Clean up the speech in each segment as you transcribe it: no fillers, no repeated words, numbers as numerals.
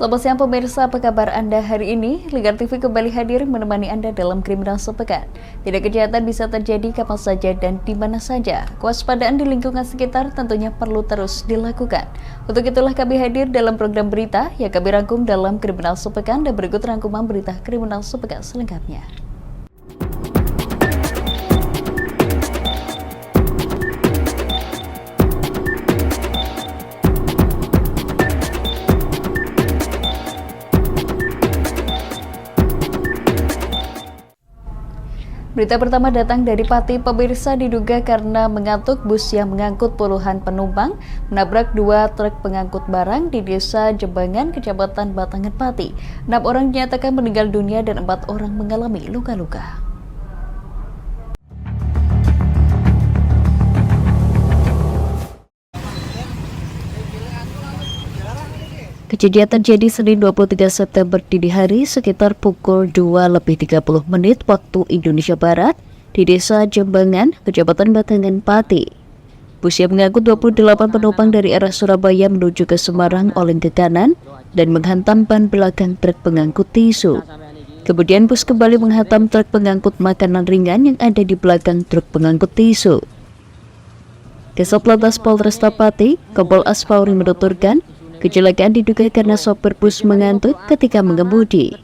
Selamat siang pemirsa, apa kabar Anda hari ini? Lingkar TV kembali hadir menemani Anda dalam Kriminal Sepekan. Tidak kejahatan bisa terjadi kapan saja dan di mana saja. Kewaspadaan di lingkungan sekitar tentunya perlu terus dilakukan. Untuk itulah kami hadir dalam program berita yang kami rangkum dalam Kriminal Sepekan dan berikut rangkuman berita Kriminal Sepekan selengkapnya. Berita pertama datang dari Pati. Pemirsa, diduga karena mengantuk, bus yang mengangkut puluhan penumpang menabrak dua truk pengangkut barang di Desa Jembangan, Kecamatan Batangan, Pati. 6 orang dinyatakan meninggal dunia dan 4 orang mengalami luka-luka. Kejadian terjadi Senin 23 September dini hari sekitar pukul 2:30 waktu Indonesia Barat di Desa Jembangan, Kecamatan Batangan, Pati. Bus yang mengangkut 28 penumpang dari arah Surabaya menuju ke Semarang oleng ke kanan dan menghantam ban belakang truk pengangkut tisu. Kemudian bus kembali menghantam truk pengangkut makanan ringan yang ada di belakang truk pengangkut tisu. Kasat Lantas Polresta Pati, Kompol Asfauri menuturkan, kecelakaan diduga karena sopir bus mengantuk ketika mengemudi.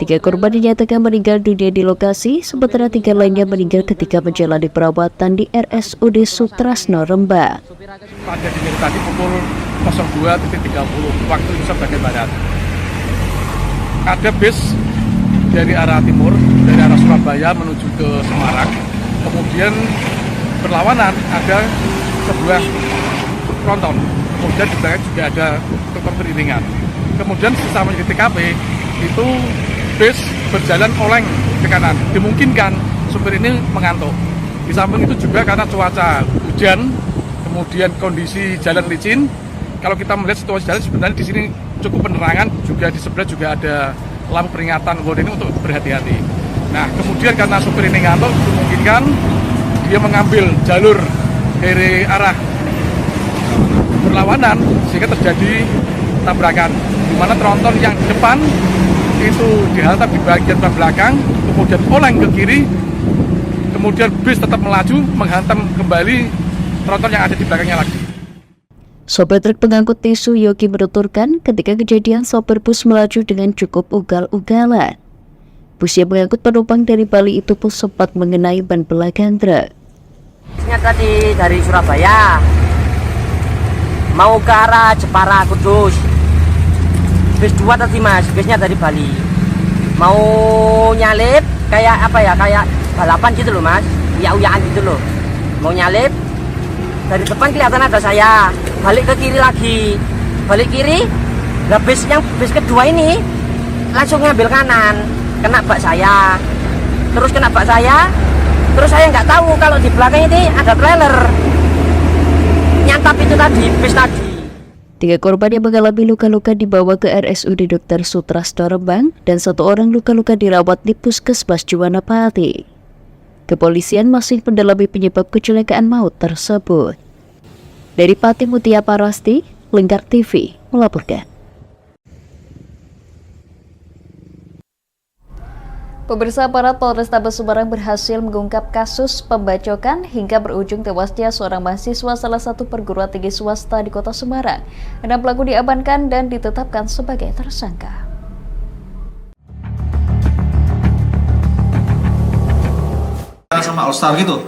3 korban dinyatakan meninggal dunia di lokasi, sementara 3 lainnya meninggal ketika menjalani perawatan di RSUD Sutrasno, Rembang. Pada dini tadi pukul 02.30 waktu Indonesia bagian Barat. Ada bus dari arah timur, dari arah Surabaya menuju ke Semarang. Kemudian berlawanan ada sebuah tronton. Kemudian di belakang juga ada truk beriringan. Kemudian sesama di TKP itu bus berjalan oleng ke kanan. Dimungkinkan supir ini mengantuk. Di samping itu juga karena cuaca hujan, kemudian kondisi jalan licin. Kalau kita melihat situasi jalan sebenarnya di sini cukup penerangan, juga di sebelah juga ada lampu peringatan warning untuk berhati-hati. Nah, kemudian karena supir ini ngantuk, dimungkinkan dia mengambil jalur dari arah berlawanan sehingga terjadi tabrakan, di mana tronton yang di depan itu dihantam di bagian belakang, kemudian oleng ke kiri, kemudian bus tetap melaju menghantam kembali tronton yang ada di belakangnya lagi. Sopir truk pengangkut tisu Yogi menuturkan, ketika kejadian sopir bus melaju dengan cukup ugal-ugalan. Bus yang mengangkut penumpang dari Bali itu pun sempat mengenai ban belakang truk. Tadi dari Surabaya mau ke arah Jepara, Kudus. Bus 2 tadi mas, busnya dari Bali. Mau nyalip kayak apa ya, kayak balapan gitu loh mas, uya-uyaan gitu loh. Mau nyalip, dari depan kelihatan ada saya, balik ke kiri lagi. Balik kiri, nah bus kedua ini langsung ngambil kanan, kena bak saya. Terus kena bak saya, terus saya nggak tahu kalau di belakang ini ada trailer. Nyantap itu tadi, bis tadi. 3 korban yang mengalami luka-luka dibawa ke RSUD Dr. Sutrasno, Rembang, dan 1 orang luka-luka dirawat di Puskesmas Juwana, Pati. Kepolisian masih mendalami penyebab kecelakaan maut tersebut. Dari Pati, Mutia Parasti, Lingkar TV melaporkan. Pemirsa, aparat Polrestabes Semarang berhasil mengungkap kasus pembacokan hingga berujung tewasnya seorang mahasiswa salah satu perguruan tinggi swasta di Kota Semarang. 6 pelaku diamankan dan ditetapkan sebagai tersangka. Sama All Star gitu?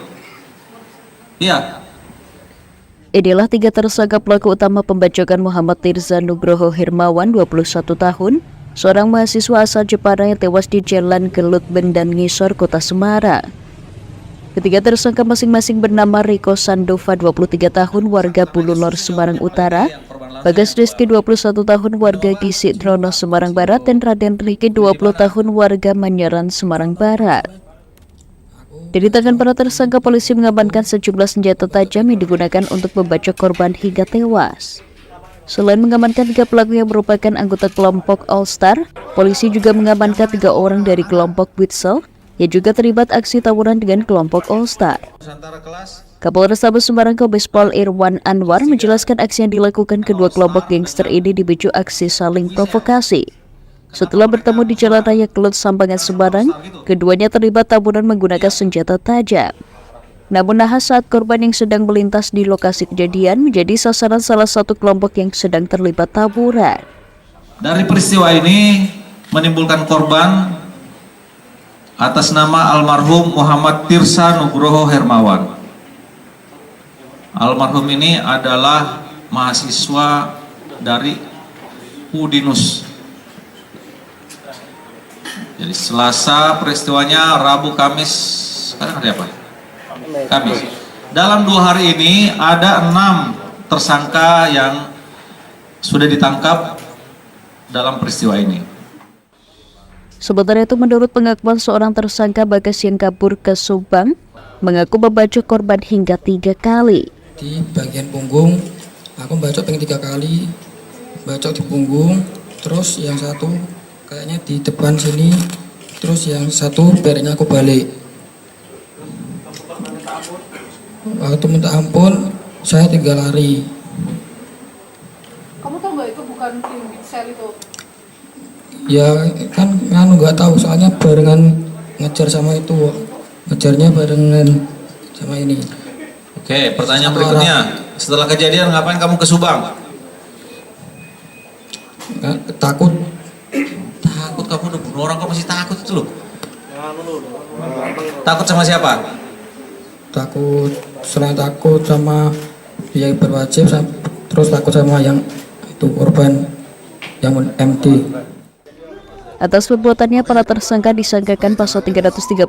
Iya. Inilah 3 tersangka pelaku utama pembacokan: Muhammad Tirza Nugroho Hermawan, 21 tahun, seorang mahasiswa asal Jepara yang tewas di Jalan Gelut Bendan Ngisor, Kota Semarang. Ketiga tersangka masing-masing bernama Riko Sandova, 23 tahun, warga Bululor, Semarang Utara, Bagas Rizky, 21 tahun, warga Gisi Drono, Semarang Barat, dan Raden Riki, 20 tahun, warga Manyaran, Semarang Barat. Dari tangan para tersangka, polisi mengamankan sejumlah senjata tajam yang digunakan untuk membacok korban hingga tewas. Selain mengamankan 3 pelaku yang merupakan anggota kelompok All Star, polisi juga mengamankan 3 orang dari kelompok Witsel yang juga terlibat aksi tawuran dengan kelompok All Star. Nusantara kelas Kapolrestabes Semarang Kombes Pol Irwan Anwar menjelaskan aksi yang dilakukan kedua kelompok gangster ini dipicu aksi saling provokasi. Setelah bertemu di Jalan Raya Kelut Sambangan Semarang, keduanya terlibat taburan menggunakan senjata tajam. Namun nahas saat korban yang sedang melintas di lokasi kejadian menjadi sasaran salah satu kelompok yang sedang terlibat taburan. Dari peristiwa ini menimbulkan korban atas nama almarhum Muhammad Tirsa Nugroho Hermawan. Almarhum ini adalah mahasiswa dari Udinus. Jadi Selasa peristiwanya, Rabu, Kamis, sekarang hari apa? Kamis. Dalam 2 hari ini ada 6 tersangka yang sudah ditangkap dalam peristiwa ini. Sementara itu menurut pengakuan seorang tersangka Bagas yang kabur ke Subang, mengaku membacok korban hingga 3 kali. Di bagian punggung, aku bacok 3 kali, bacok di punggung, terus yang satu kayaknya di depan sini, terus yang satu pernya aku balik. Waktu minta ampun, saya tinggal lari. Kamu tahu nggak itu bukan tim sel itu? Ya kan nggak tahu, soalnya barengan ngejar sama itu, ngejarnya barengan sama ini. Oke, pertanyaan berikutnya. Setelah kejadian ngapain kamu ke Subang? Takut. Takut, kamu udah bunuh orang, kamu masih takut itu loh. Takut sama siapa? Takut, selain takut sama yang berwajib, terus takut sama yang itu korban yang MD. Atas perbuatannya, para tersangka disangkakan pasal 338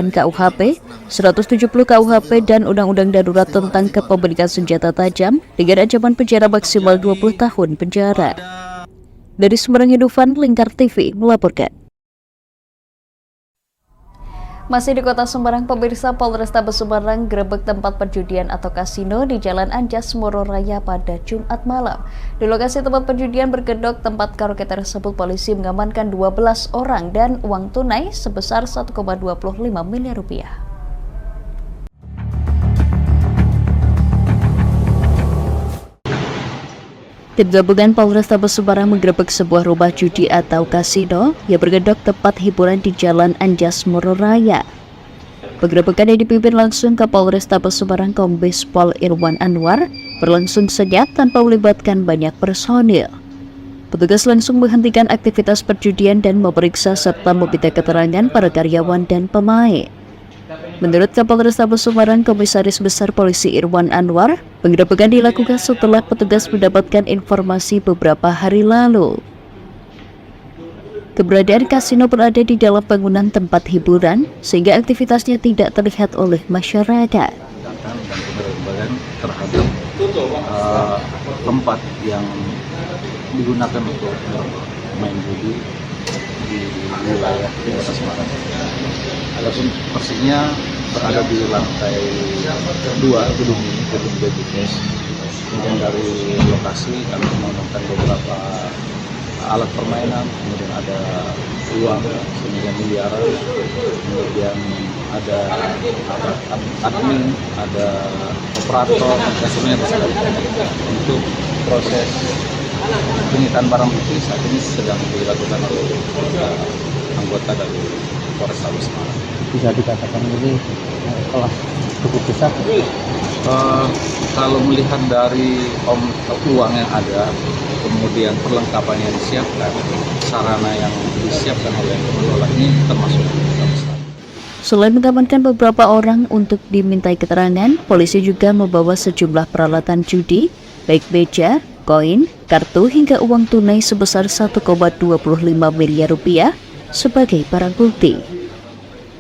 KUHP, 170 KUHP, dan Undang-Undang Darurat tentang kepemilikan senjata tajam dengan ancaman penjara maksimal 20 tahun penjara. Dari Semarang, Yudufan, Lingkar TV melaporkan. Masih di kota Semarang, pemirsa, Polrestabes Semarang gerebek tempat perjudian atau kasino di Jalan Anjas Moro Raya pada Jumat malam. Di lokasi tempat perjudian berkedok tempat karaoke tersebut, polisi mengamankan 12 orang dan uang tunai sebesar 1,25 miliar rupiah. Tim gabungan Polrestabes Semarang menggerebek sebuah rumah judi atau kasino yang berkedok tempat hiburan di Jalan Anjas Moro Raya. Penggerebekan yang dipimpin langsung Kapolres Tabes Semarang Kombes Pol Irwan Anwar berlangsung senyap tanpa melibatkan banyak personil. Petugas langsung menghentikan aktivitas perjudian dan memeriksa serta meminta keterangan para karyawan dan pemain. Menurut Kapolres Tabes Semarang Komisaris Besar Polisi Irwan Anwar, penggerebekan dilakukan setelah petugas mendapatkan informasi beberapa hari lalu. Keberadaan kasino berada di dalam bangunan tempat hiburan, sehingga aktivitasnya tidak terlihat oleh masyarakat. Dan penggerebekan terhadap tempat yang digunakan untuk main judi di wilayah Kota Semarang. Adapun persisnya berada di lantai 2 gedung ini, gedung BBKS. Kemudian dari lokasi kami menemukan beberapa alat permainan, kemudian ada uang senilai miliaran, kemudian ada admin, ada operator, semuanya tersebut. Untuk proses penyitaan barang bukti saat ini sedang dilakukan oleh anggota dari Polrestabes Semarang. Bisa dikatakan ini kelas cukup besar. Kalau melihat dari uang yang ada, kemudian perlengkapan yang disiapkan, sarana yang disiapkan oleh pengelola ini termasuk besar. Selain mengamankan beberapa orang untuk dimintai keterangan, polisi juga membawa sejumlah peralatan judi, baik meja, koin, kartu hingga uang tunai sebesar 1,25 miliar rupiah sebagai barang bukti.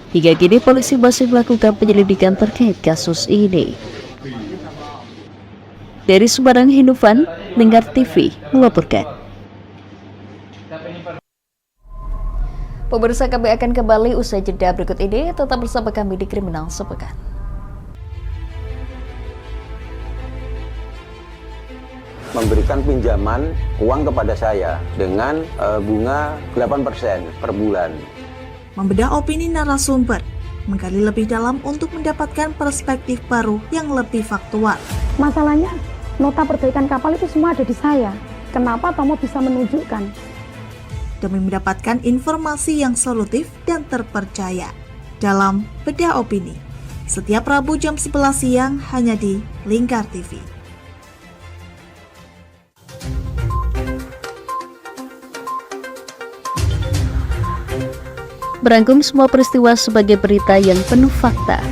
Hingga kini polisi masih melakukan penyelidikan terkait kasus ini. Dari Semarang, Hinufan, Lingkar TV melaporkan. Pemirsa, kami akan kembali usai jeda berikut ini. Tetap bersama kami di Kriminal Sepekan. Memberikan pinjaman uang kepada saya dengan bunga 8% per bulan. Membedah opini narasumber, menggali lebih dalam untuk mendapatkan perspektif baru yang lebih faktual. Masalahnya, nota perbaikan kapal itu semua ada di saya. Kenapa Tomo bisa menunjukkan? Demi mendapatkan informasi yang solutif dan terpercaya. Dalam Bedah Opini, setiap Rabu jam 11 siang hanya di Lingkar TV. Merangkum semua peristiwa sebagai berita yang penuh fakta.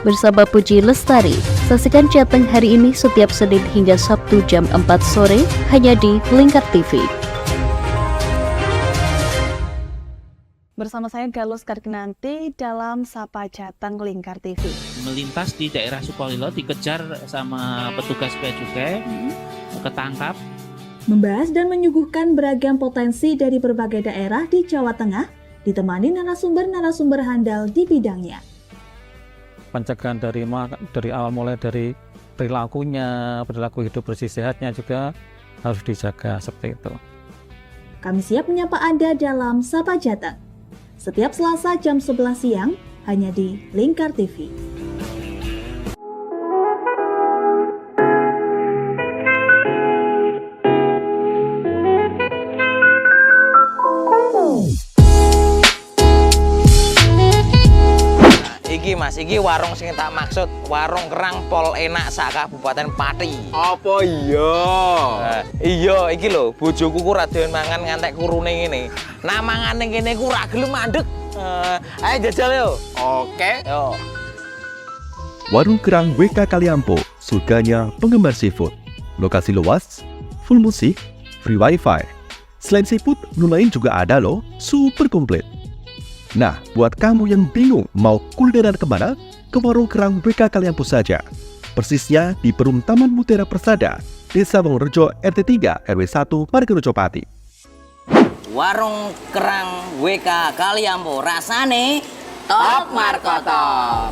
Bersama Puji Lestari, saksikan Jateng hari ini setiap Senin hingga Sabtu jam 4 sore hanya di Lingkar TV. Bersama saya Galus Karginanti dalam Sapa Jateng Lingkar TV. Melintas di daerah Sukolilo dikejar sama petugas bea cukai, ketangkap. Membahas dan menyuguhkan beragam potensi dari berbagai daerah di Jawa Tengah, ditemani narasumber-narasumber handal di bidangnya. Pencegahan dari awal mulai dari perilaku hidup bersih sehatnya juga harus dijaga seperti itu. Kami siap menyapa Anda dalam Sapa Jateng. Setiap Selasa jam 11 siang hanya di Lingkar TV. Iki Mas, iki warung sing tak maksud, warung kerang pol enak sak Kabupaten Pati. Apa iya? Iya, iki lho, bojoku ku ra doyan mangan ngantek kurune ngene. Nah mangane kene ku ra gelem mandeg. Ayo jajal yo. Oke. Yo. Warung Kerang WK Kaliampo, surganya penggemar seafood. Lokasi luas, full musik, free wifi. Selain seafood, menu lain juga ada loh, super komplit. Nah, buat kamu yang bingung mau kulineran kemana, ke Warung Kerang WK Kaliampo saja. Persisnya di Perum Taman Mutiara Persada, Desa Wongorejo RT 3 RW 1 Margarejo Pati. Warung Kerang WK Kaliampo, rasane top markotop.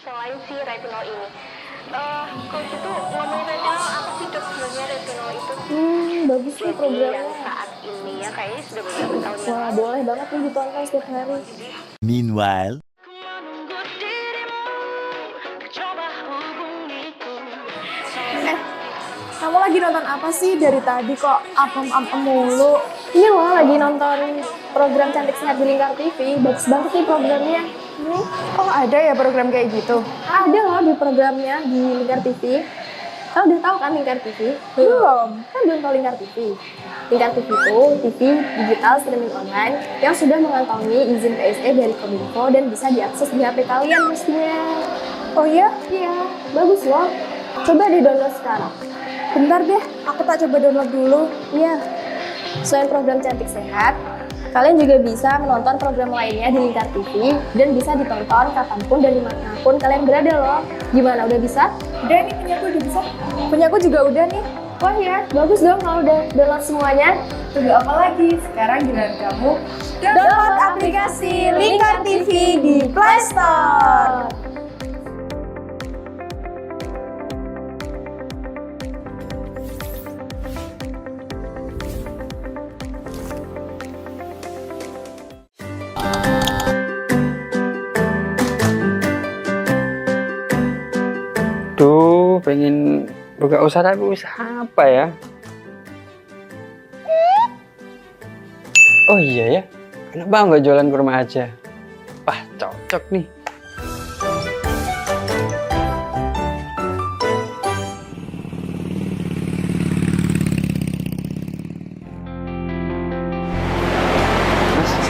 Selain si retinol ini, kalau gitu ngomongin retinol, apa sih dok sebenarnya retinol itu? Bagus nih programnya. Yang saat ini ya kayaknya sudah beberapa tahun yang Wah, boleh banget nih ditonton setiap hari. Meanwhile, Kamu lagi nonton apa sih dari tadi kok apem-apem mulu? Ini loh lagi nonton program Cantik Sehat di Lingkar TV. Bagus banget nih programnya. Oh ada ya program kayak gitu? Ada loh di programnya di Lingkar TV. Kamu udah tahu kan Lingkar TV? Belum. Kan belum tahu Lingkar TV. Lingkar TV itu TV digital streaming online yang sudah mengantongi izin PSE dari Kominfo dan bisa diakses di HP kalian mestinya. Oh iya? Iya, bagus loh. Coba di-download sekarang. Bentar deh, aku tak coba download dulu. Iya. Selain program Cantik Sehat, kalian juga bisa menonton program lainnya di Lingkar TV dan bisa ditonton kapanpun dan dimanapun kalian berada loh. Gimana, udah bisa? Udah nih, punyaku udah bisa. Punyaku juga udah nih. Wah ya, bagus dong kalau udah download semuanya. Tunggu apa lagi? Sekarang giliran kamu download aplikasi Lingkar TV di Play Store. Duh, pengen buka usaha tapi usaha apa ya? Oh iya ya, kenapa nggak jualan kurma aja? Wah, cocok nih.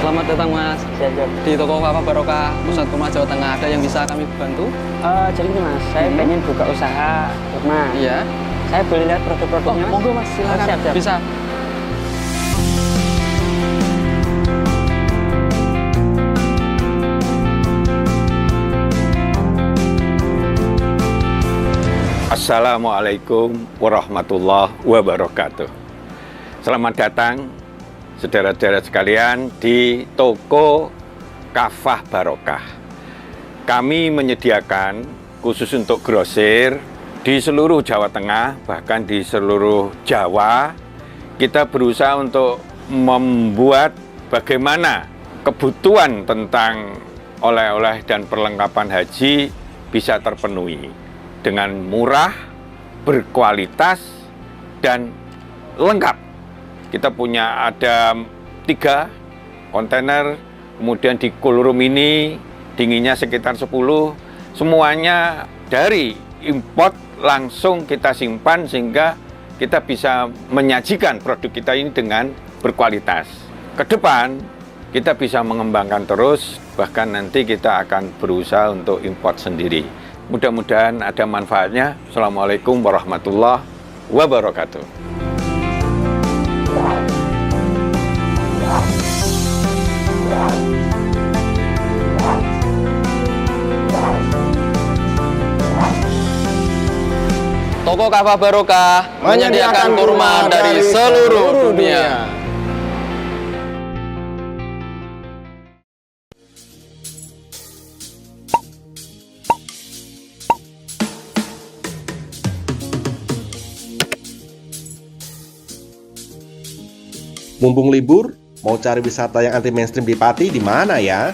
Selamat datang Mas. Di toko Papa Barokah Pusat Kurma Jawa Tengah, ada yang bisa kami bantu? Jadi ini Mas, saya pengen buka usaha kurma. Iya. Saya boleh lihat produk-produknya Mas? Monggo Mas, silakan. Siap. Bisa. Assalamualaikum warahmatullahi wabarakatuh. Selamat datang. saudara-saudara sekalian di toko Kafah Barokah. Kami menyediakan khusus untuk grosir di seluruh Jawa Tengah, bahkan di seluruh Jawa. Kita berusaha untuk membuat bagaimana kebutuhan tentang oleh-oleh dan perlengkapan haji bisa terpenuhi dengan murah, berkualitas, dan lengkap. Kita punya ada 3 kontainer, kemudian di cool room ini dinginnya sekitar 10, semuanya dari import langsung kita simpan sehingga kita bisa menyajikan produk kita ini dengan berkualitas. Ke depan kita bisa mengembangkan terus, bahkan nanti kita akan berusaha untuk import sendiri. Mudah-mudahan ada manfaatnya. Assalamualaikum warahmatullahi wabarakatuh. Toko Kafah Barokah menyediakan kurma dari seluruh dunia. Mumpung libur, mau cari wisata yang anti mainstream di Pati di mana ya?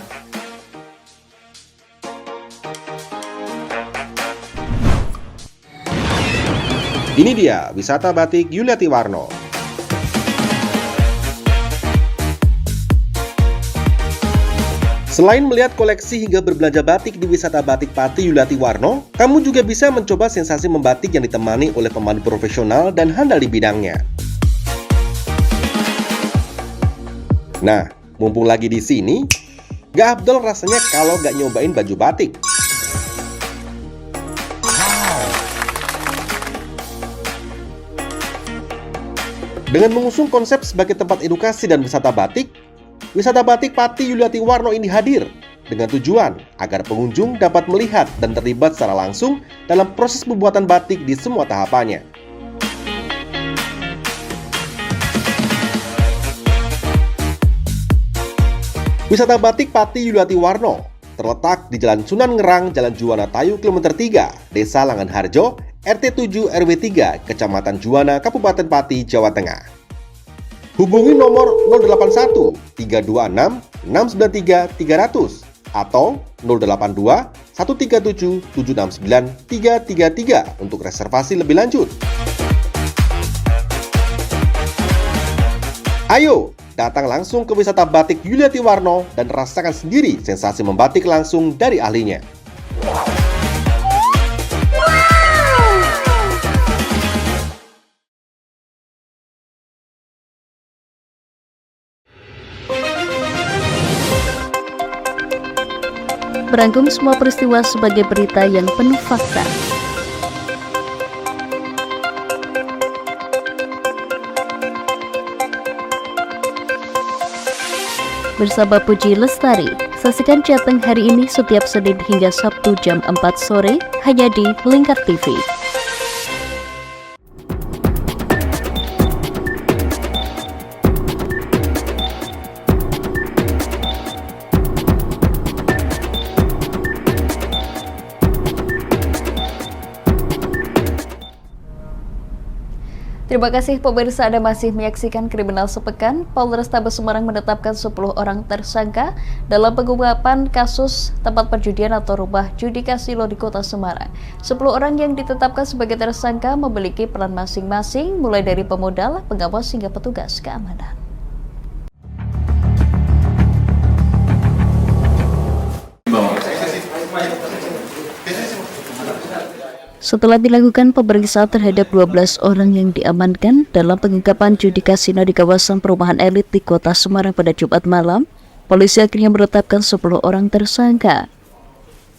Ini dia, wisata batik Yuliati Warno. Selain melihat koleksi hingga berbelanja batik di wisata batik Pati Yuliati Warno, kamu juga bisa mencoba sensasi membatik yang ditemani oleh pemandu profesional dan handal di bidangnya. Nah, mumpung lagi di sini, gak afdol rasanya kalau gak nyobain baju batik. Dengan mengusung konsep sebagai tempat edukasi dan wisata batik Pati Yuliati Warno ini hadir dengan tujuan agar pengunjung dapat melihat dan terlibat secara langsung dalam proses pembuatan batik di semua tahapannya. Wisata batik Pati Yuliati Warno terletak di Jalan Sunan Ngerang, Jalan Juwana Tayu, Kilometer 3, Desa Langanharjo, RT 7 RW 3, Kecamatan Juwana, Kabupaten Pati, Jawa Tengah. Hubungi nomor 081 326 693 300 atau 082 137 769 333 untuk reservasi lebih lanjut. Ayo, datang langsung ke wisata batik Yuliati Warno dan rasakan sendiri sensasi membatik langsung dari ahlinya. Merangkum semua peristiwa sebagai berita yang penuh fakta. Bersama Puji Lestari, saksikan Jateng hari ini setiap Senin hingga Sabtu jam 4 sore hanya di Lingkar TV. Terima kasih pemirsa, Anda masih menyaksikan Kriminal Sepekan. Polrestabes Semarang menetapkan 10 orang tersangka dalam pengungkapan kasus tempat perjudian atau rumah judi kasino di Kota Semarang. 10 orang yang ditetapkan sebagai tersangka memiliki peran masing-masing, mulai dari pemodal, pengawas hingga petugas keamanan. Setelah dilakukan pemeriksaan terhadap 12 orang yang diamankan dalam pengungkapan judi kasino di kawasan perumahan elit di Kota Semarang pada Jumat malam, polisi akhirnya menetapkan 10 orang tersangka.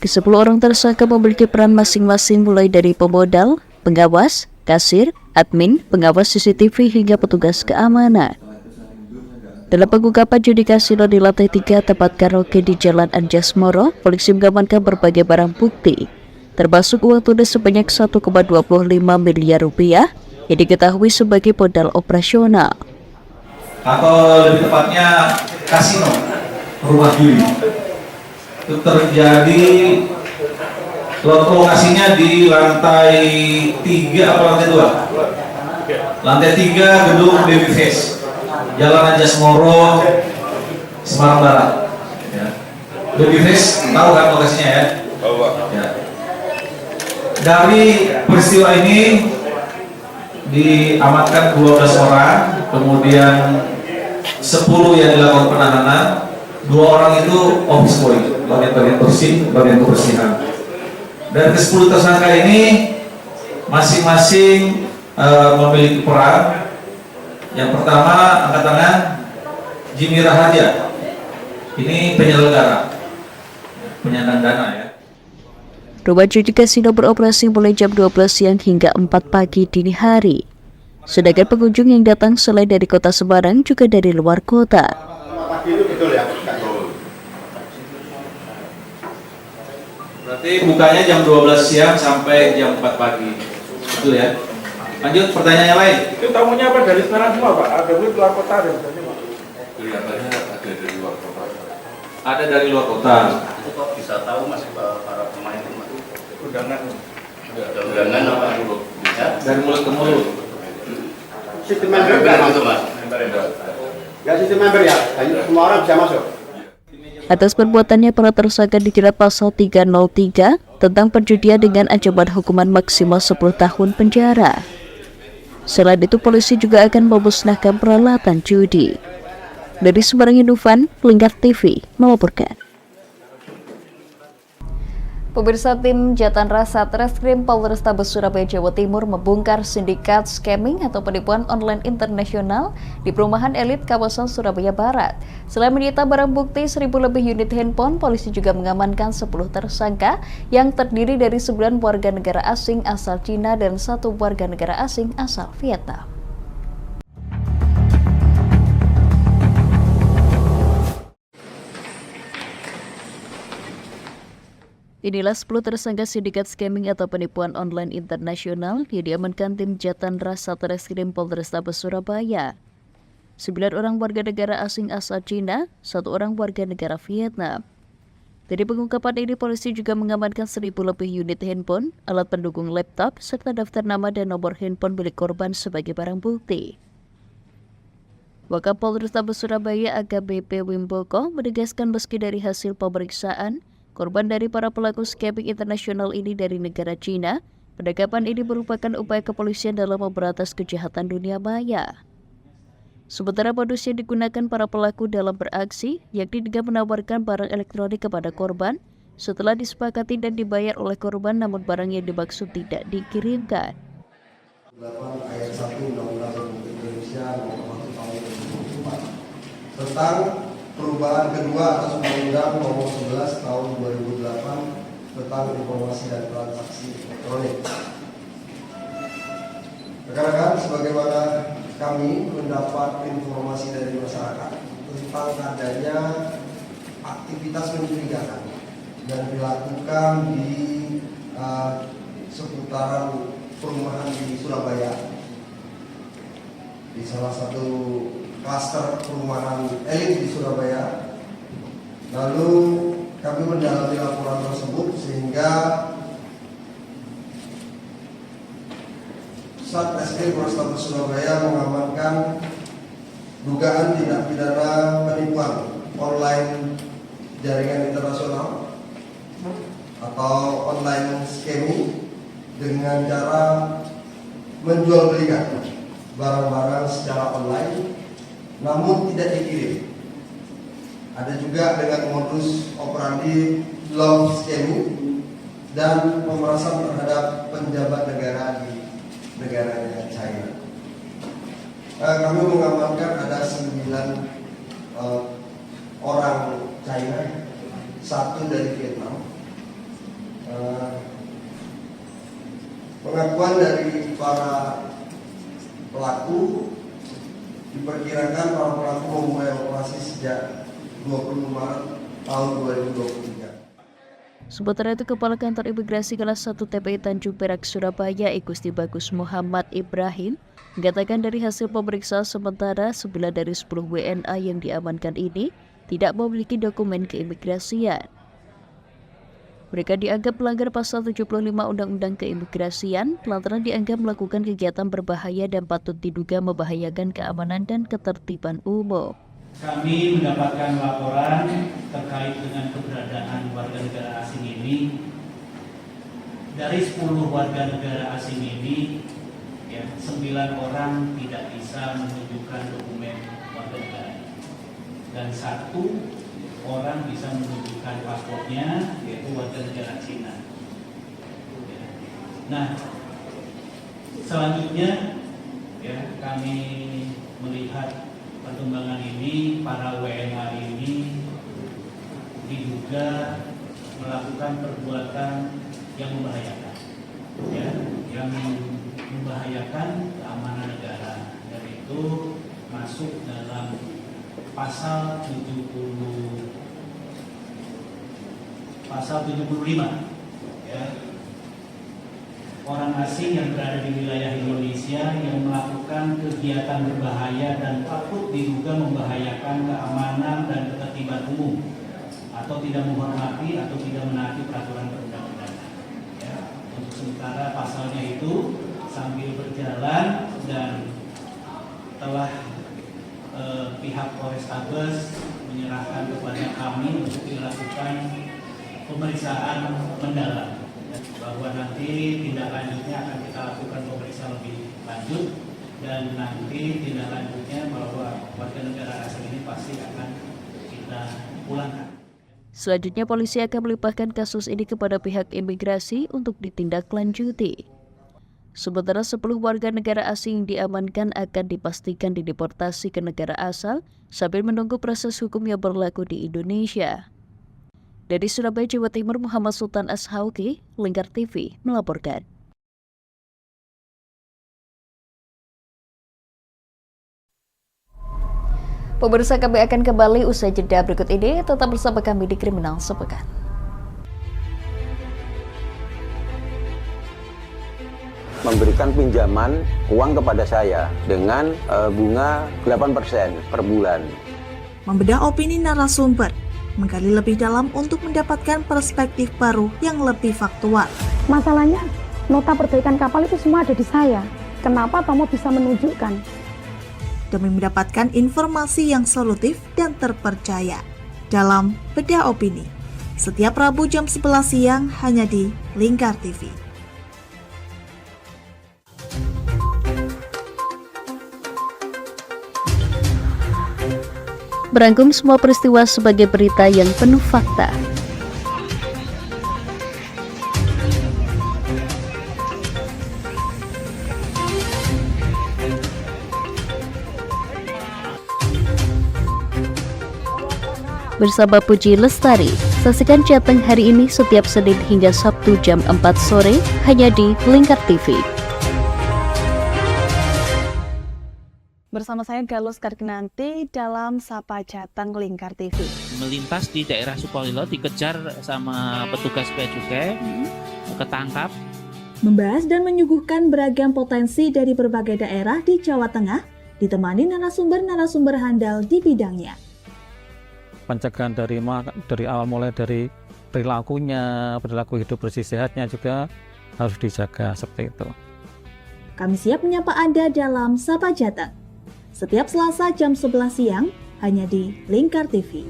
Ke-10 orang tersangka memiliki peran masing-masing mulai dari pemodal, pengawas, kasir, admin, pengawas CCTV hingga petugas keamanan. Dalam pengungkapan judi kasino di lantai 3 tempat karaoke di Jalan Anjasmoro, polisi mengamankan berbagai barang bukti, termasuk uang tunai sebanyak 1,25 miliar rupiah yang diketahui sebagai modal operasional. atau lebih tepatnya kasino, rumah judi. Itu terjadi, lokasinya di lantai 3 atau lantai 2? Lantai 3 gedung Babyface, Jalan Anjasmoro, Semarang Barat. Ya. Babyface tahu kan lokasinya ya? Ya. Dari peristiwa ini diamankan 12 orang, kemudian 10 yang dilakukan penahanan, 2 orang itu office boy, bagian-bagian bersih, bagian kebersihan. Dan ke-10 tersangka ini masing-masing memiliki peran. Yang pertama, angkat tangan, Jimmy Raharja, ini penyelenggara, penyandang dana ya. Rumah judi kasino beroperasi mulai jam 12 siang hingga 4 pagi dini hari. Sedangkan pengunjung yang datang selain dari kota Semarang juga dari luar kota. Pagi itu betul ya? Berarti bukanya jam 12 siang sampai jam 4 pagi. Betul ya? Lanjut pertanyaan yang lain. Itu tamunya apa dari Semarang semua Pak? Ada dari luar kota dan Kelihatannya ada dari luar kota. Ada dari luar kota. Itu kok bisa tahu Mas para pemain itu Mas? undangan. Ada undangan apa dulu? Ya? Dari mulut ke mulut. Sistem member itu Mas? Enggak sistem member ya? Semua orang bisa masuk. Atas perbuatannya, para tersangka dijerat pasal 303 tentang perjudian dengan ancaman hukuman maksimal 10 tahun penjara. Selain itu, polisi juga akan memusnahkan peralatan judi. Dari Semarang, Indofan, Lingkar TV melaporkan. Pemirsa, tim Jatan Satreskrim Polrestabes Surabaya, Jawa Timur membongkar sindikat scamming atau penipuan online internasional di perumahan elit kawasan Surabaya Barat. Selain menyita barang bukti 1.000 lebih unit handphone, polisi juga mengamankan 10 tersangka yang terdiri dari 9 warga negara asing asal Cina dan 1 warga negara asing asal Vietnam. Inilah 10 tersangka sindikat scamming atau penipuan online internasional yang diamankan tim Jatan Satreskrim Polrestabes Surabaya. 9 orang warga negara asing asal Cina, 1 orang warga negara Vietnam. Dari pengungkapan ini, polisi juga mengamankan 1.000 lebih unit handphone, alat pendukung laptop, serta daftar nama dan nomor handphone milik korban sebagai barang bukti. Wakapolres Polrestabes Surabaya AKBP Wimboko menegaskan meski dari hasil pemeriksaan, korban dari para pelaku scamming internasional ini dari negara Cina, penangkapan ini merupakan upaya kepolisian dalam memberantas kejahatan dunia maya. Sementara modus yang digunakan para pelaku dalam beraksi, yakni dengan menawarkan barang elektronik kepada korban, setelah disepakati dan dibayar oleh korban namun barang yang dimaksud tidak dikirimkan. 8 ayat 1 Undang-Undang Republik Indonesia Nomor 1 Tahun 2004 tentang perubahan kedua atas Undang-Undang Nomor 11 Tahun 2008 tentang informasi dan transaksi elektronik. Rekan-rekan, sebagaimana kami mendapat informasi dari masyarakat tentang adanya aktivitas mencurigakan dan dilakukan di seputaran perumahan di Surabaya, di salah satu klaster perumahan elit di Surabaya. Lalu kami mendalami laporan tersebut sehingga Satreskrim Polrestabes Surabaya mengamankan dugaan tindak pidana penipuan online jaringan internasional atau online scamming dengan cara menjual belikan barang-barang secara online namun tidak dikirim. Ada juga dengan modus operandi love scamming dan pemerasan terhadap penjabat negara di negara China. Kami mengamankan ada 9 orang China, 1 dari Vietnam. Pengakuan dari para pelaku diperkirakan para pelaku memulai operasi sejak 20 Maret tahun 2023. Sementara itu, Kepala Kantor Imigrasi Kelas 1 TPI Tanjung Perak Surabaya Igusti Bagus Muhammad Ibrahim mengatakan dari hasil pemeriksaan sementara 9 dari 10 WNA yang diamankan ini tidak memiliki dokumen keimigrasian. Mereka dianggap melanggar pasal 75 Undang-Undang Keimigrasian lantaran dianggap melakukan kegiatan berbahaya dan patut diduga membahayakan keamanan dan ketertiban umum. Kami mendapatkan laporan terkait dengan keberadaan warga negara asing ini. Dari 10 warga negara asing ini, 9 orang tidak bisa menunjukkan dokumen warga negara. Dan 1 orang bisa menunjukkan paspornya, yaitu warga negara Cina. Nah, selanjutnya kami melihat perkembangan ini, para WNA ini diduga melakukan perbuatan yang membahayakan, yang membahayakan keamanan negara, dan itu masuk dalam pasal 75, orang asing yang berada di wilayah Indonesia yang melakukan kegiatan berbahaya dan patut diduga membahayakan keamanan dan ketertiban umum, atau tidak menghormati atau tidak menaati peraturan perundang-undangan. Untuk sementara pasalnya itu sambil berjalan dan telah pihak Polrestabes menyerahkan kepada kami untuk dilakukan pemeriksaan mendalam, bahwa nanti tindak lanjutnya akan kita lakukan pemeriksaan lebih lanjut, dan nanti tindak lanjutnya bahwa warga negara asing ini pasti akan kita pulangkan. Selanjutnya, polisi akan melimpahkan kasus ini kepada pihak imigrasi untuk ditindaklanjuti. Sementara 10 warga negara asing diamankan akan dipastikan dideportasi ke negara asal sambil menunggu proses hukum yang berlaku di Indonesia. Dari Surabaya, Jawa Timur, Muhammad Sultan Ashauki, Lingkar TV melaporkan. Pemirsa, kami akan kembali usai jeda berikut ini. Tetap bersama kami di Kriminal Sepekan. Memberikan pinjaman uang kepada saya dengan bunga 8% per bulan. Membedah opini narasumber, menggali lebih dalam untuk mendapatkan perspektif baru yang lebih faktual. Masalahnya, nota perbaikan kapal itu semua ada di saya. Kenapa Tomo bisa menunjukkan? Demi mendapatkan informasi yang solutif dan terpercaya. Dalam Bedah Opini, setiap Rabu jam 11 siang hanya di Lingkar TV. Merangkum semua peristiwa sebagai berita yang penuh fakta. Bersama Puji Lestari, saksikan Jateng hari ini setiap Senin hingga Sabtu jam 4 sore hanya di Lingkar TV. Bersama saya Galus Karginanti dalam Sapa Jateng Lingkar TV. Melintas di daerah Sukolilo, dikejar sama petugas bea cukai, ketangkap. Membahas dan menyuguhkan beragam potensi dari berbagai daerah di Jawa Tengah, ditemani narasumber-narasumber handal di bidangnya. Pencegahan dari awal mulai dari perilaku hidup bersih sehatnya juga harus dijaga seperti itu. Kami siap menyapa Anda dalam Sapa Jateng. Setiap Selasa jam 11 siang hanya di Lingkar TV.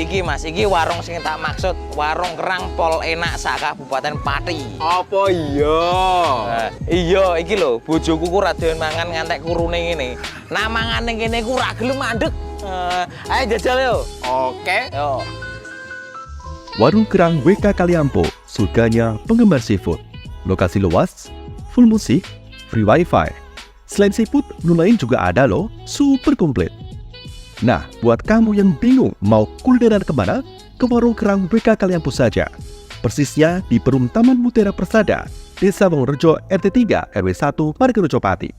Iki Mas, iki warung sing tak maksud, warung kerang pol enak sak Kabupaten Pati. Apa iya? Iya, iki lho, bojoku ku ra doyan mangan ngantek kurune ngene. Nah mangane kene ku ra gelem mandeg. Ayo jajal yo. Oke. Yo. Warung Kerang WK Kaliampo, surganya penggemar seafood. Lokasi luas, full musik, free wifi. Selain seafood, menu lain juga ada loh, super komplit. Nah, buat kamu yang bingung mau kulineran kemana, ke Warung Kerang WK Kaliampo saja. persisnya di Perum Taman Mutiara Persada, Desa Wongorejo RT 3 RW 1 Margorejo Pati.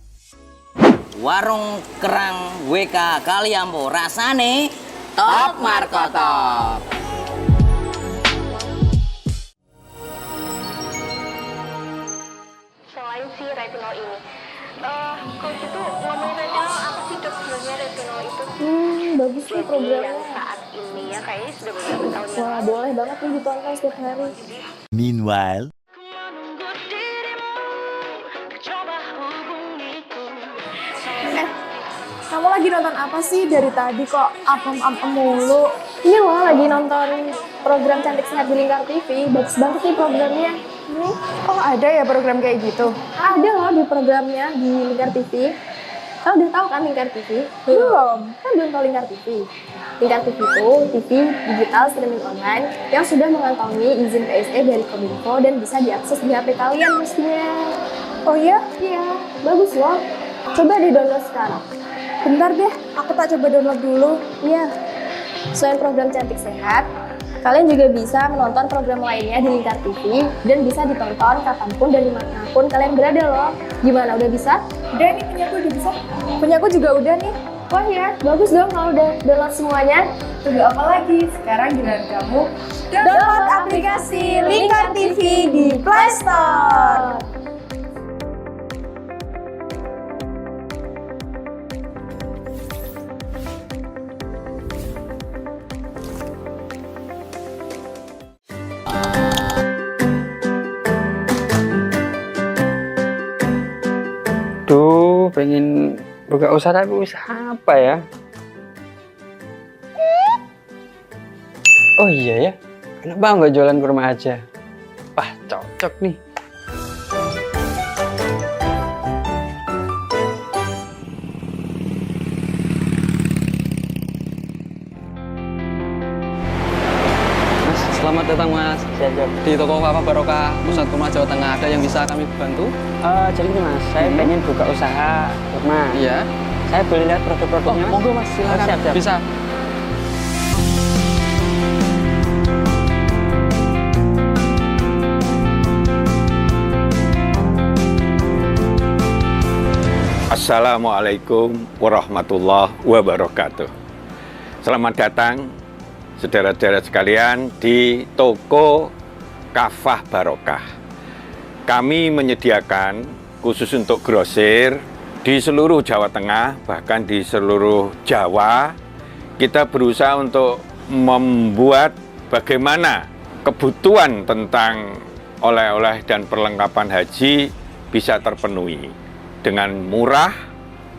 Warung kerang WK Kaliambo, rasane top markotop. Selain si retinol ini, coach itu ngomongin retinol apa sih dok sebenarnya retinol itu? Bagus nih programnya. Yang saat ini ya kayaknya sudah beberapa tahun yang Wah, boleh banget nih ditonton setiap hari. Meanwhile, Kamu lagi nonton apa sih dari tadi kok apem-apem mulu? Ini loh lagi nonton program Cantik Sehat di Lingkar TV. Bagus banget nih programnya. Nih. Oh, ada ya program kayak gitu? Ada loh di programnya di Lingkar TV. Kau udah tahu kan Lingkar TV? Belum. Kan belum tahu Lingkar TV. Lingkar TV itu TV digital streaming online yang sudah mengantongi izin PSE dari Kominfo dan bisa diakses di HP kalian mestinya. Oh iya? Iya, bagus loh. Coba di-download sekarang. Bentar deh, aku tak coba download dulu. Iya. Selain program Cantik Sehat, kalian juga bisa menonton program lainnya di Lingkar TV dan bisa ditonton kapanpun dan dimanapun kalian berada loh. Gimana, udah bisa? Udah nih, punyaku udah bisa. Punyaku juga udah nih. Wah ya, bagus dong kalau udah download semuanya. Tunggu apa lagi? Sekarang giliran kamu download aplikasi Lingkar TV di Play Store. Duh, pengen buka usaha tapi usaha apa ya? Oh iya ya, kenapa nggak jualan kurma aja? Wah, cocok nih. Selamat datang Mas. Di toko Kafah Barokah Pusat Kurma Jawa Tengah, ada yang bisa kami bantu? Jadi gini Mas, saya pengen buka usaha kurma. Iya. Saya boleh lihat produk-produknya Mas? Monggo Mas, silakan. Siap. Bisa. Assalamualaikum warahmatullahi wabarakatuh. Selamat datang saudara-saudara sekalian di toko Kafah Barokah. Kami menyediakan khusus untuk grosir di seluruh Jawa Tengah, bahkan di seluruh Jawa. Kita berusaha untuk membuat bagaimana kebutuhan tentang oleh-oleh dan perlengkapan haji bisa terpenuhi dengan murah,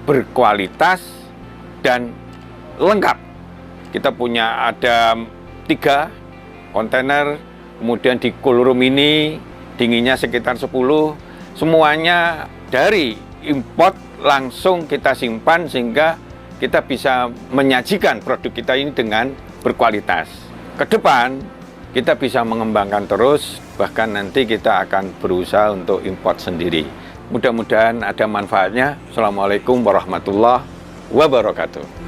berkualitas, dan lengkap. Kita punya ada 3 kontainer, kemudian di cool room ini dinginnya sekitar 10, semuanya dari import langsung kita simpan sehingga kita bisa menyajikan produk kita ini dengan berkualitas. Ke depan kita bisa mengembangkan terus, bahkan nanti kita akan berusaha untuk import sendiri. Mudah-mudahan ada manfaatnya. Assalamualaikum warahmatullahi wabarakatuh.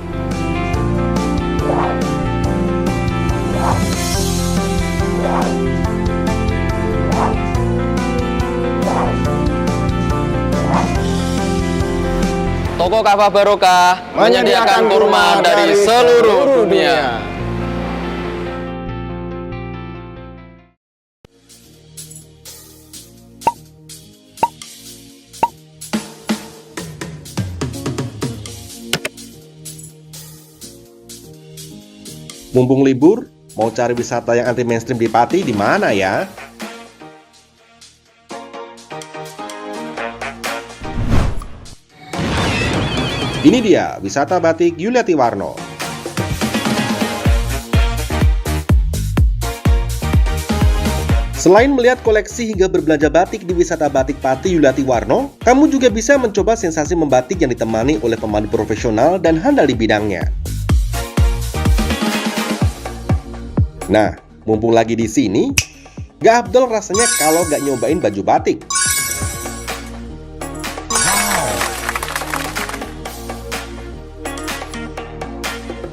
Toko Kafah Barokah menyediakan kurma dari seluruh dunia. Mumpung libur, mau cari wisata yang anti mainstream di Pati di mana ya? Ini dia, wisata batik Yuliati Warno. Selain melihat koleksi hingga berbelanja batik di wisata batik Pati Yuliati Warno, kamu juga bisa mencoba sensasi membatik yang ditemani oleh pemandu profesional dan handal di bidangnya. Nah, mumpung lagi di sini, gak afdol rasanya kalau gak nyobain baju batik.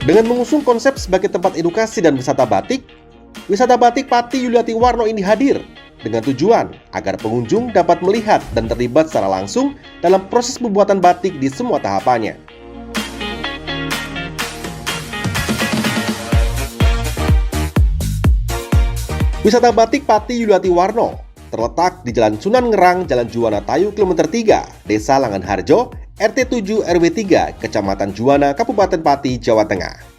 Dengan mengusung konsep sebagai tempat edukasi dan wisata batik, Wisata batik Pati Yuliati Warno ini hadir dengan tujuan agar pengunjung dapat melihat dan terlibat secara langsung dalam proses pembuatan batik di semua tahapannya. Wisata batik Pati Yuliati Warno terletak di Jalan Sunan Ngerang, Jalan Juwana Tayu, Kilometer 3, Desa Langanharjo, RT 7 RW 3, Kecamatan Juwana, Kabupaten Pati, Jawa Tengah.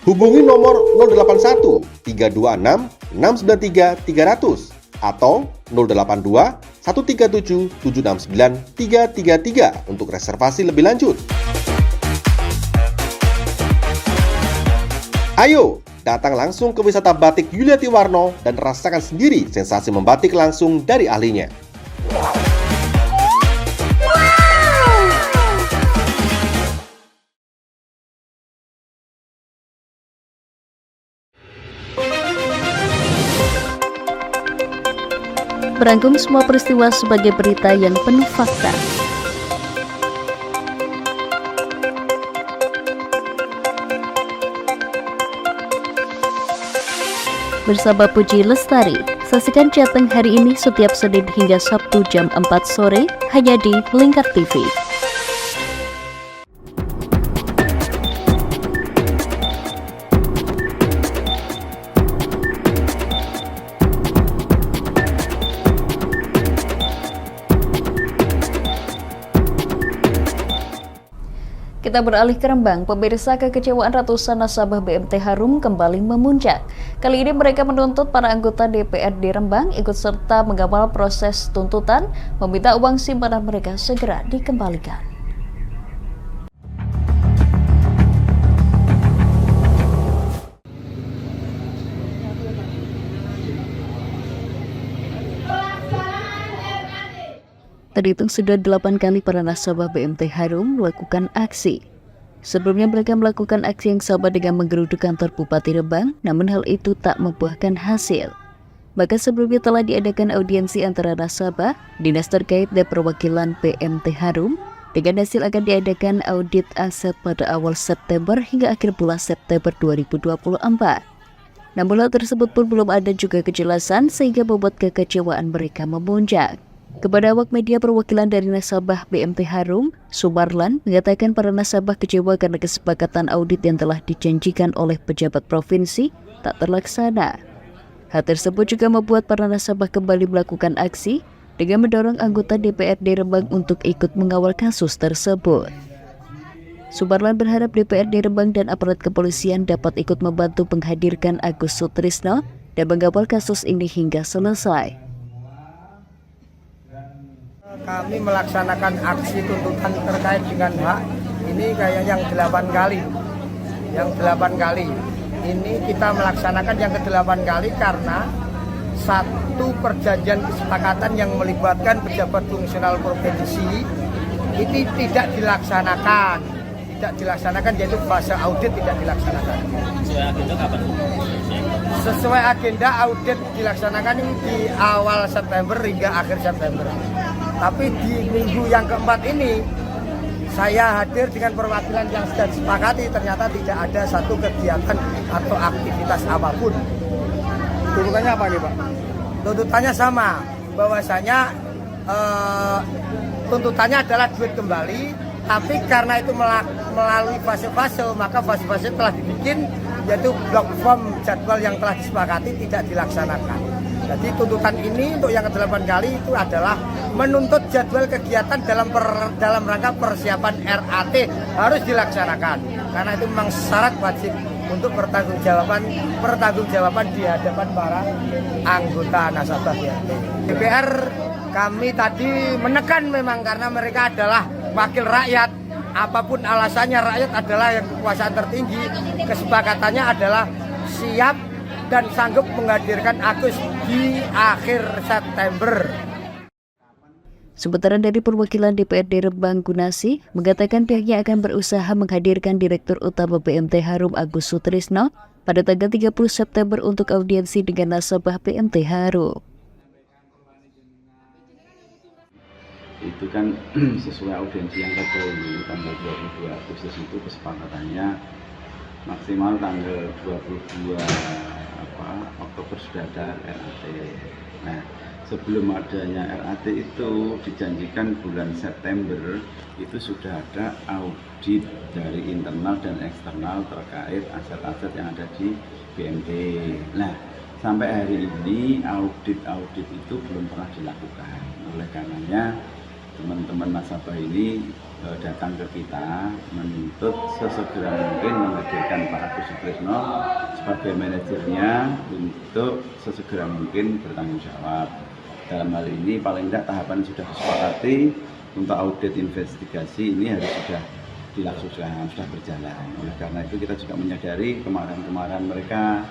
Hubungi nomor 081 326 693 300 atau 082 137 769 333 untuk reservasi lebih lanjut. Ayo, datang langsung ke wisata batik Yuliati Warno dan rasakan sendiri sensasi membatik langsung dari ahlinya. Merangkum semua peristiwa sebagai berita yang penuh fakta. Bersama Puji Lestari, saksikan Jateng hari ini setiap Senin hingga Sabtu jam 4 sore hanya di Lingkar TV. Kita beralih ke Rembang, pemirsa, kekecewaan ratusan nasabah BMT Harum kembali memuncak. Kali ini mereka menuntut para anggota DPRD Rembang ikut serta mengawal proses tuntutan, meminta uang simpanan mereka segera dikembalikan. Terhitung sudah 8 kali para nasabah BMT Harum melakukan aksi. Sebelumnya mereka melakukan aksi yang sama dengan menggeruduk kantor Bupati Rembang, namun hal itu tak membuahkan hasil. Bahkan sebelumnya telah diadakan audiensi antara nasabah, dinas terkait dan perwakilan BMT Harum, dengan hasil akan diadakan audit aset pada awal September hingga akhir bulan September 2024. Namun hal tersebut pun belum ada juga kejelasan sehingga membuat kekecewaan mereka memuncak. Kepada awak media, perwakilan dari nasabah BMT Harum, Sumarlan, mengatakan para nasabah kecewa karena kesepakatan audit yang telah dijanjikan oleh pejabat provinsi tak terlaksana. Hal tersebut juga membuat para nasabah kembali melakukan aksi dengan mendorong anggota DPRD Rembang untuk ikut mengawal kasus tersebut. Sumarlan berharap DPRD Rembang dan aparat kepolisian dapat ikut membantu menghadirkan Agus Sutrisno dan mengawal kasus ini hingga selesai. Kami melaksanakan aksi tuntutan terkait dengan hak ini kayak yang 8 kali. Yang 8 kali. Ini kita melaksanakan yang ke-8 kali karena satu perjanjian kesepakatan yang melibatkan pejabat fungsional provinsi ini tidak dilaksanakan. Tidak dilaksanakan, yaitu fase audit tidak dilaksanakan. Sesuai agenda kapan? Sesuai agenda audit dilaksanakan ini di awal September hingga akhir September. Tapi di minggu yang keempat ini saya hadir dengan perwakilan yang sudah disepakati, ternyata tidak ada satu kegiatan atau aktivitas apapun. Tuntutannya apa nih Pak? Tuntutannya sama, bahwasanya tuntutannya adalah duit kembali, tapi karena itu melalui fase-fase, maka fase-fase telah dibikin, yaitu blok form jadwal yang telah disepakati tidak dilaksanakan. Jadi tuntutan ini untuk yang ke-8 kali itu adalah menuntut jadwal kegiatan dalam rangka persiapan RAT harus dilaksanakan. Karena itu memang syarat wajib untuk pertanggungjawaban di hadapan para anggota nasabah BMT. DPR kami tadi menekan memang karena mereka adalah wakil rakyat. Apapun alasannya, rakyat adalah yang kekuasaan tertinggi. Kesepakatannya adalah siap dan sanggup menghadirkan Agus di akhir September. Sementara dari perwakilan DPRD Rembang Gunasi mengatakan pihaknya akan berusaha menghadirkan Direktur Utama BMT Harum Agus Sutrisno pada tanggal 30 September untuk audiensi dengan nasabah BMT Harum. Itu kan sesuai audiensi yang ke-10 tanggal 22 Agustus itu kesepakatannya maksimal tanggal 22 Oktober sudah ada RAT. Nah, sebelum adanya RAT itu dijanjikan bulan September itu sudah ada audit dari internal dan eksternal terkait aset-aset yang ada di BMD. Nah, sampai hari ini audit itu belum pernah dilakukan. Oleh karenanya teman-teman nasabah ini datang ke kita menuntut sesegera mungkin menghadirkan Pak Agus Sutrisno sebagai manajernya untuk sesegera mungkin bertanggung jawab. Dalam hal ini paling tidak tahapan sudah disepakati untuk audit investigasi ini harus sudah dilakukan, sudah berjalan. Oleh karena itu kita juga menyadari kemarahan-kemarahan mereka,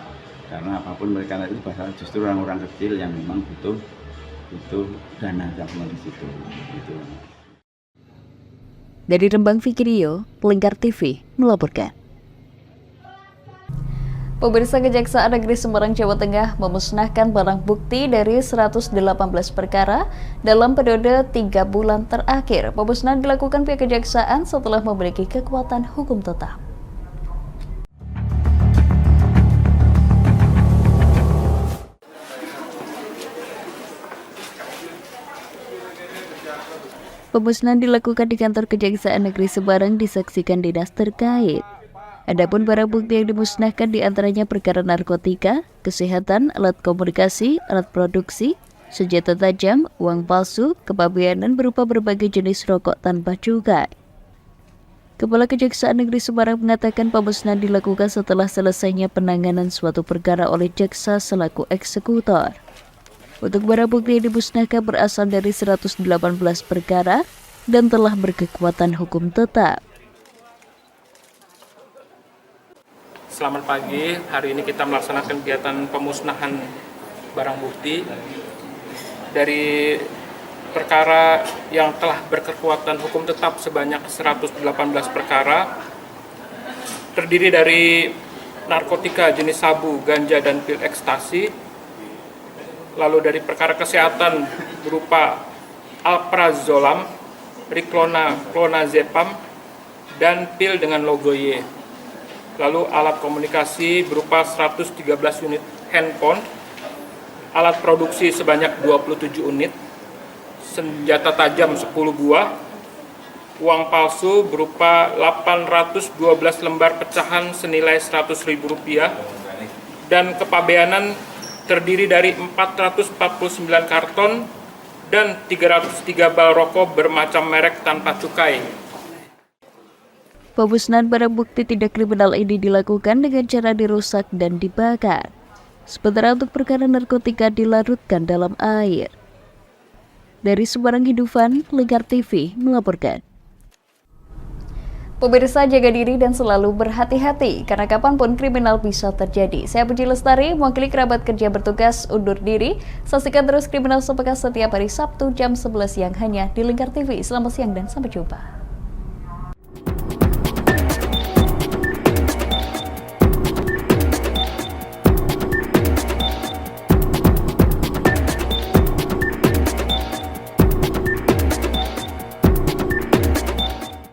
karena apapun mereka itu bahkan justru orang-orang kecil yang memang butuh dana campur di situ. Gitu. Dari Rembang Fikrio, Lingkar TV melaporkan. Pemirsa, Kejaksaan Negeri Semarang, Jawa Tengah memusnahkan barang bukti dari 118 perkara dalam periode 3 bulan terakhir. Pemusnahan dilakukan pihak Kejaksaan setelah memiliki kekuatan hukum tetap. Pemusnahan dilakukan di kantor Kejaksaan Negeri Semarang disaksikan dinas terkait. Adapun barang bukti yang dimusnahkan diantaranya perkara narkotika, kesehatan, alat komunikasi, alat produksi, senjata tajam, uang palsu, kepabeanan berupa berbagai jenis rokok tanpa cukai. Kepala Kejaksaan Negeri Semarang mengatakan pemusnahan dilakukan setelah selesainya penanganan suatu perkara oleh jaksa selaku eksekutor. Untuk barang bukti yang dimusnahkan berasal dari 118 perkara dan telah berkekuatan hukum tetap. Selamat pagi, hari ini kita melaksanakan kegiatan pemusnahan barang bukti dari perkara yang telah berkekuatan hukum tetap sebanyak 118 perkara, terdiri dari narkotika jenis sabu, ganja, dan pil ekstasi, lalu dari perkara kesehatan berupa alprazolam, riklona, clonazepam, dan pil dengan logo Y. Lalu alat komunikasi berupa 113 unit handphone, alat produksi sebanyak 27 unit, senjata tajam 10 buah, uang palsu berupa 812 lembar pecahan senilai Rp100.000, dan kepabeanan terdiri dari 449 karton dan 303 bal rokok bermacam merek tanpa cukai. Pemusnahan barang bukti tidak kriminal ini dilakukan dengan cara dirusak dan dibakar. Sementara untuk perkara narkotika dilarutkan dalam air. Dari Semarang Hidupan, Lingkar TV melaporkan. Pemirsa, jaga diri dan selalu berhati-hati karena kapanpun kriminal bisa terjadi. Saya Puji Lestari, mewakili kerabat kerja bertugas undur diri. Saksikan terus Kriminal Sepekan setiap hari Sabtu jam 11 siang hanya di Lingkar TV. Selamat siang dan sampai jumpa.